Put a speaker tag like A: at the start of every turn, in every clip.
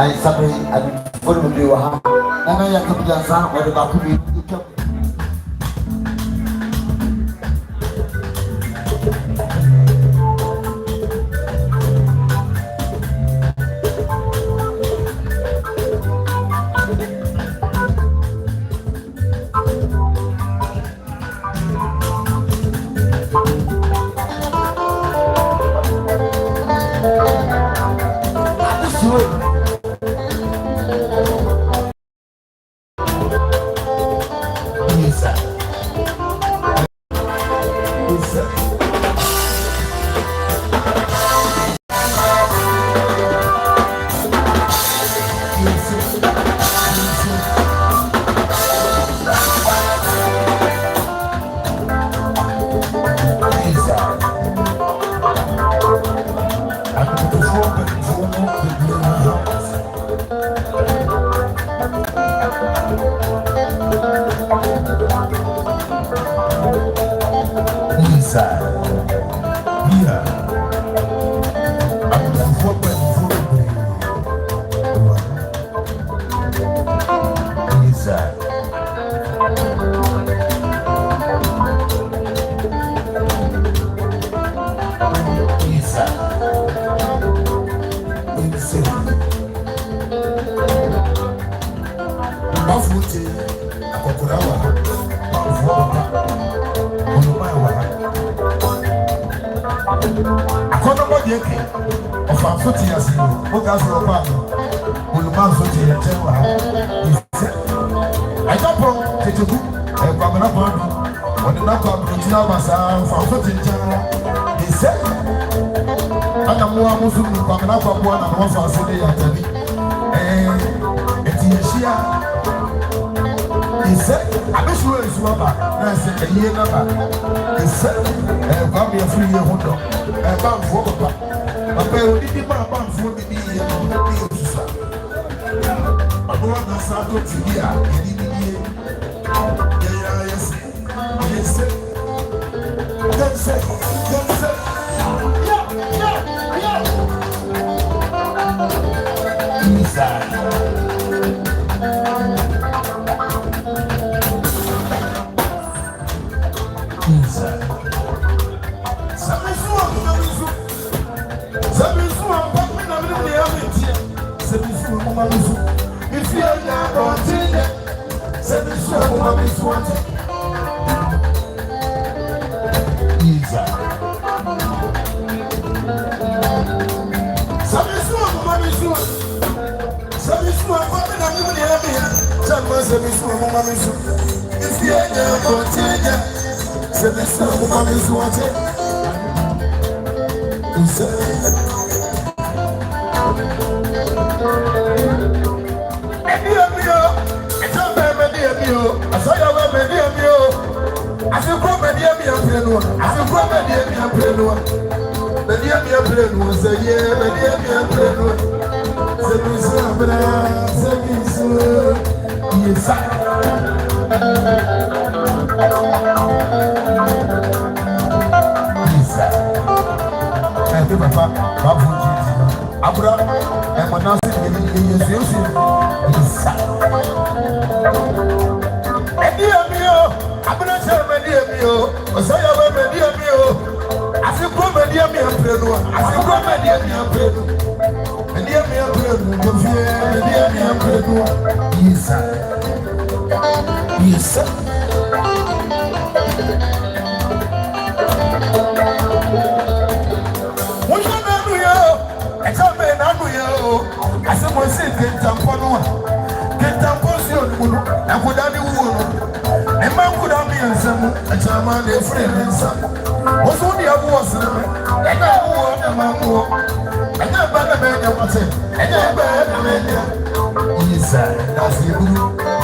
A: I somebody I follow you. And I come to San or the Bakubi.
B: fa foti ase o ga so pa oluma so ti e wa I don't know to do a governor on the knock of the Tinabasa for footing. He said, and I'm more Muslim coming up of one and one for Sunday at me. He said, I'm sure it's rubber. I said, a year number. He said, come here 3 year window. A bank for a pair of the bank for the year. I want to start to hear.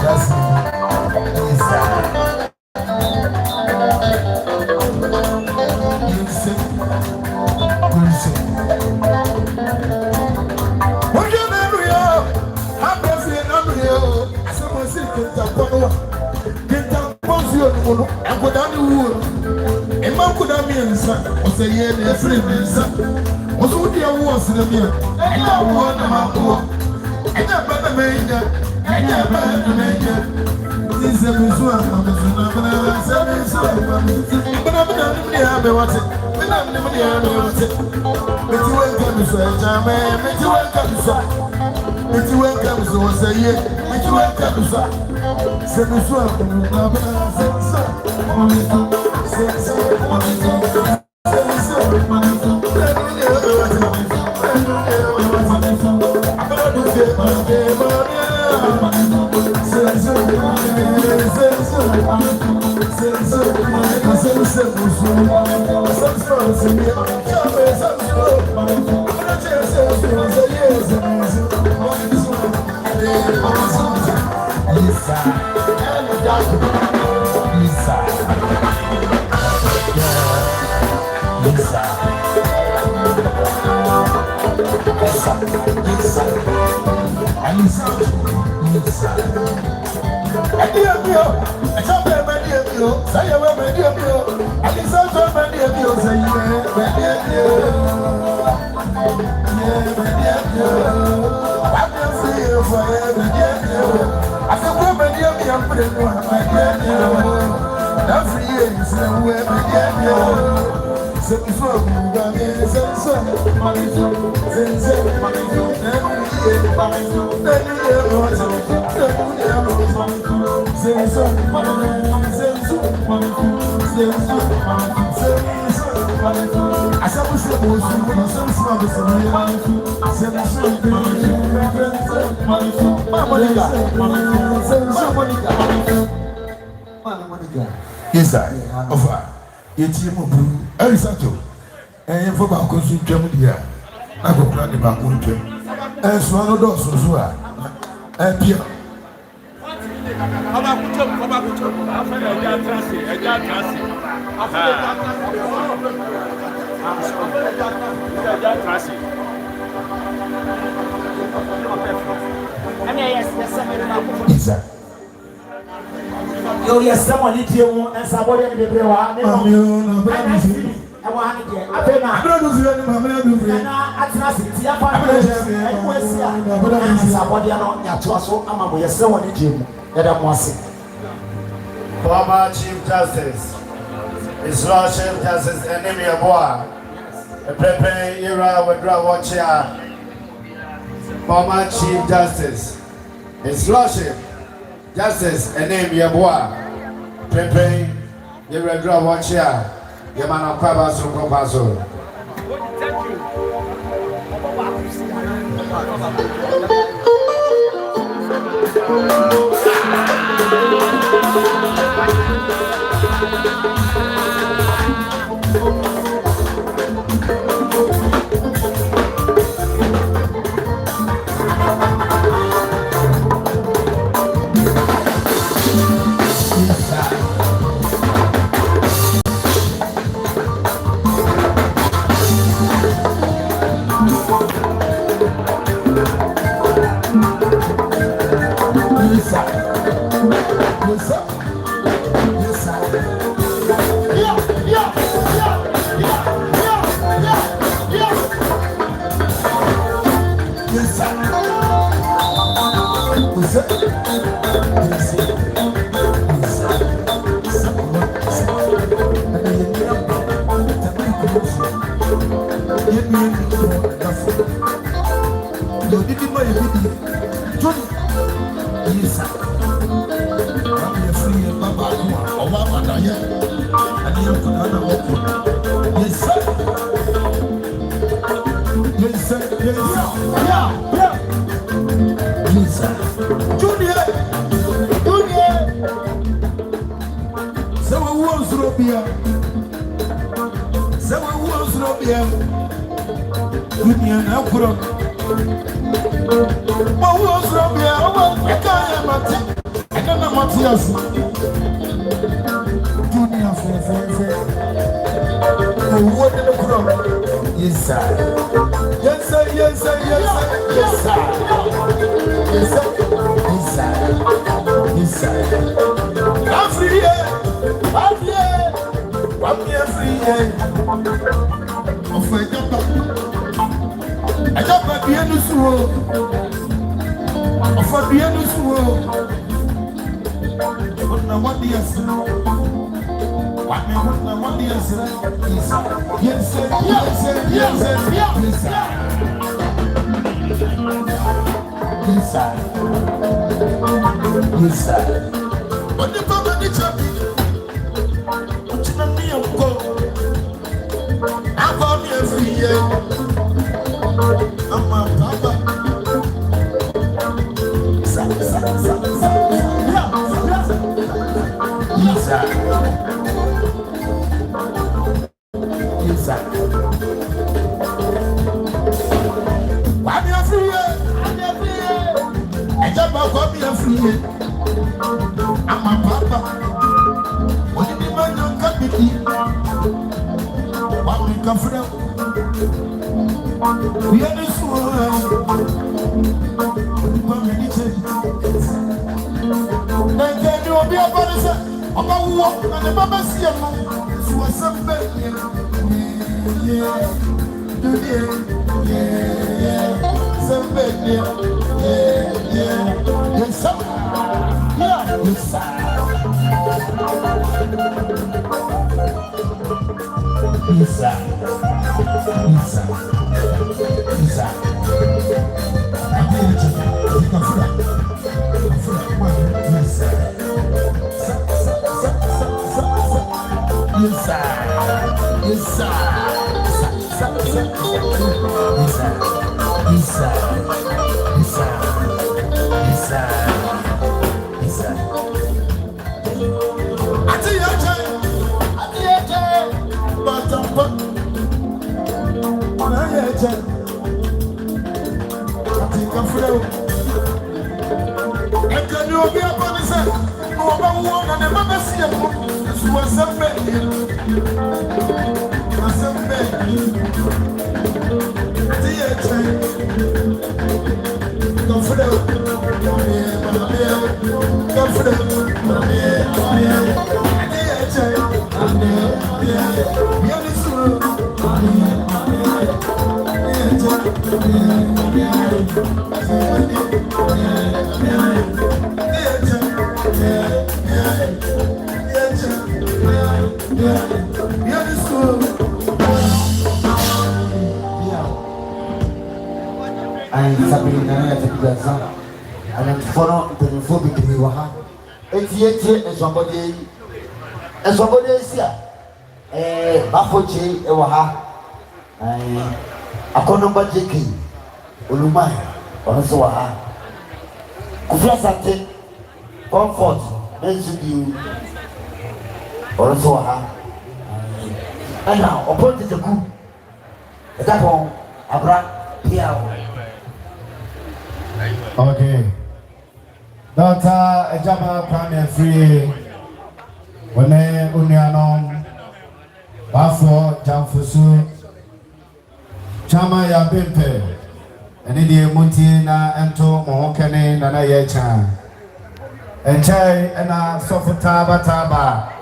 B: Yes. If you are not Yes, I offer. It's him of Arisato. And for Baco Suntram, dear. I go grant the Baco. And swallow those who are. And Pierre.
C: Yo, yes, someone need you and somebody in the brewer. I want to get up and
D: Former Chief Justice, His Lordship Justice Enemy Aboa, the Pepe Era Wadra Watcher. Former Chief Justice, His Lordship Justice Enemy Aboa, Pepe Era Wadra Watcher. Yamana Kwaba Soko Paso.
A: Comfort, also, and now, upon the coup, that one,
B: okay. Dr. Ejaba Kwame Free, Wene Unyanom, Bafo Jamfusu, Chama ya Bimpe, Enidi Munti na Ento Mohokene Nana Yecha, Enchai Ena Sofutaba Taba,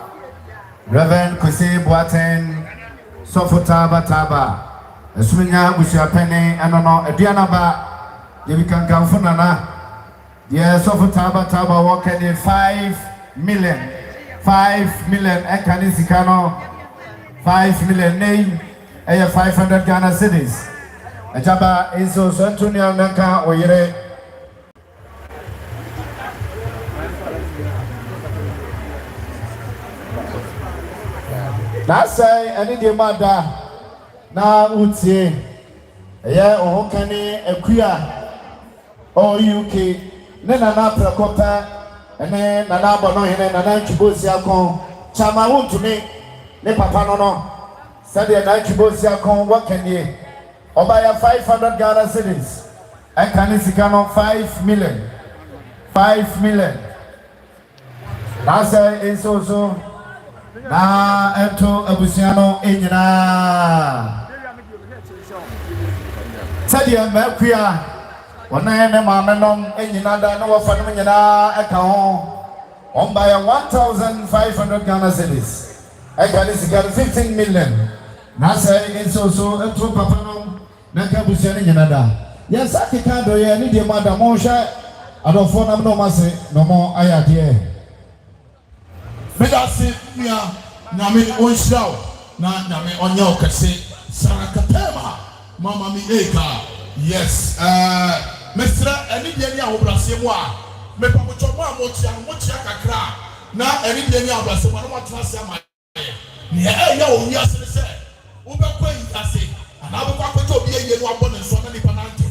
B: Reverend Kwesi Boateng, Sofutaba Taba, Esminya Bushapene, Anono, Edianaba, Yebikan Kamfunana. Yes, of Taba working in 5 million. 5 million Ekanisicano, 5 million name, 500 Ghana cities. Ajaba is also Antonio Nanka or Yere. That's any demanda now would say, yeah, or Hokani, a queer or UK. Nena na prekopa ene na na bono hene na na chibosi akon chama wontumi ne papa no said na chibosi akon wakanie obaya 500 Ghana cedis and can sika no 5 million na say so na ento abusiano enyina said ya makuya Wana ene mamenom enyinada na wafanom nyina eka ho on by 1,500 Ghana cedis. Eka this got 15 million. Na say so entro papa nom na ka busia nyinada. Yes akeka do ye ni de madam mo hwa adofo nam no mase no mo ayade.
E: Medasi nia nyame onhiraw na nyame onya okese sarakatema mama mi eka. Yes, Mr. Enidiani Obrasiemo, me pamochomo motia kakra na Enidiani Obrasiemo no matrasa ma ne ya o wi asere se wo be kwa ase ana wo kwa kwato obi eye no abọ ne so na nipa nanto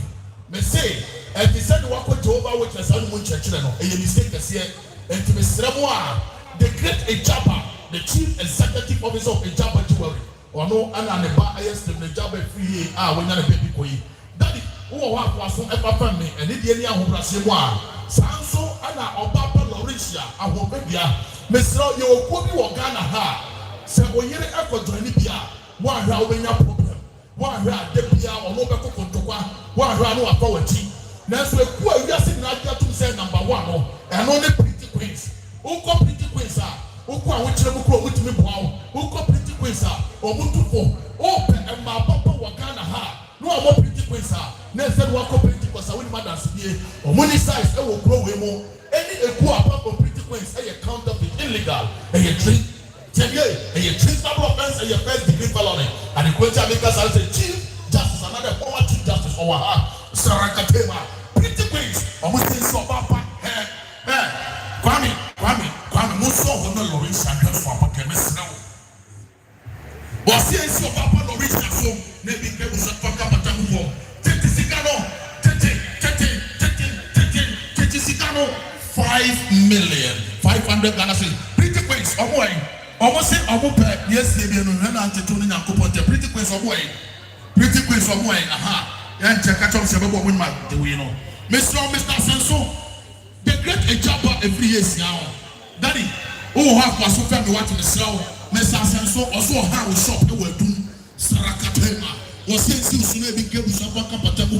E: me say e be said wo kwa Jehovah witness anu mo nchechire no eye mistake kase enti mesremo a the great Ejaba, the chief executive officer of Ejaba Jewelry ono ana ne ba ayestem ne Ejaba free wonya ne baby koyi Daddy, who are was so ever family, and Indiana who was a one. Sanso, and our Papa Lauricia, and Wobia, Mr. You will be Ghana ha. Say, when you're ever joining Pia, one round in your problem, one round Depia or Local Contova, one round of authority. That's where who are just in Nadia to say number one, and only pretty queens. Who call pretty queens are, who call which with me, who call pretty queens are, or Mutupo, open and my Papa Wakana ha. No more pretty queens are. Next said one pretty queens are with mothers here. Or money size, I will grow more. Any a poor papa pretty queens, a counterfeit illegal, and you drink. Tell you, and you drink number of offense and your first degree felony. And the question makers are the chief justice, another former chief justice over her. Sarakatema, pretty queens, or we say so papa. Kwame, Muso will not Lawrence and for Papa Chemist now. Was here so papa Lawrence at home, maybe 5,500,000 Ghana cedis. Pretty Queens, boy. Almost say pay. Yes, they be no na antetono nya kopon te. Pretty Queens, boy. Pretty Queens, boy. Aha. Yan check catch up say boy win ma the way no. Mr. Senso, the great Ejaba every year now. Daddy, oh have was so fair me what in the slow. Mr. Senso also how we shop e we do. Sarakatema. Was saying si usune bi gebu so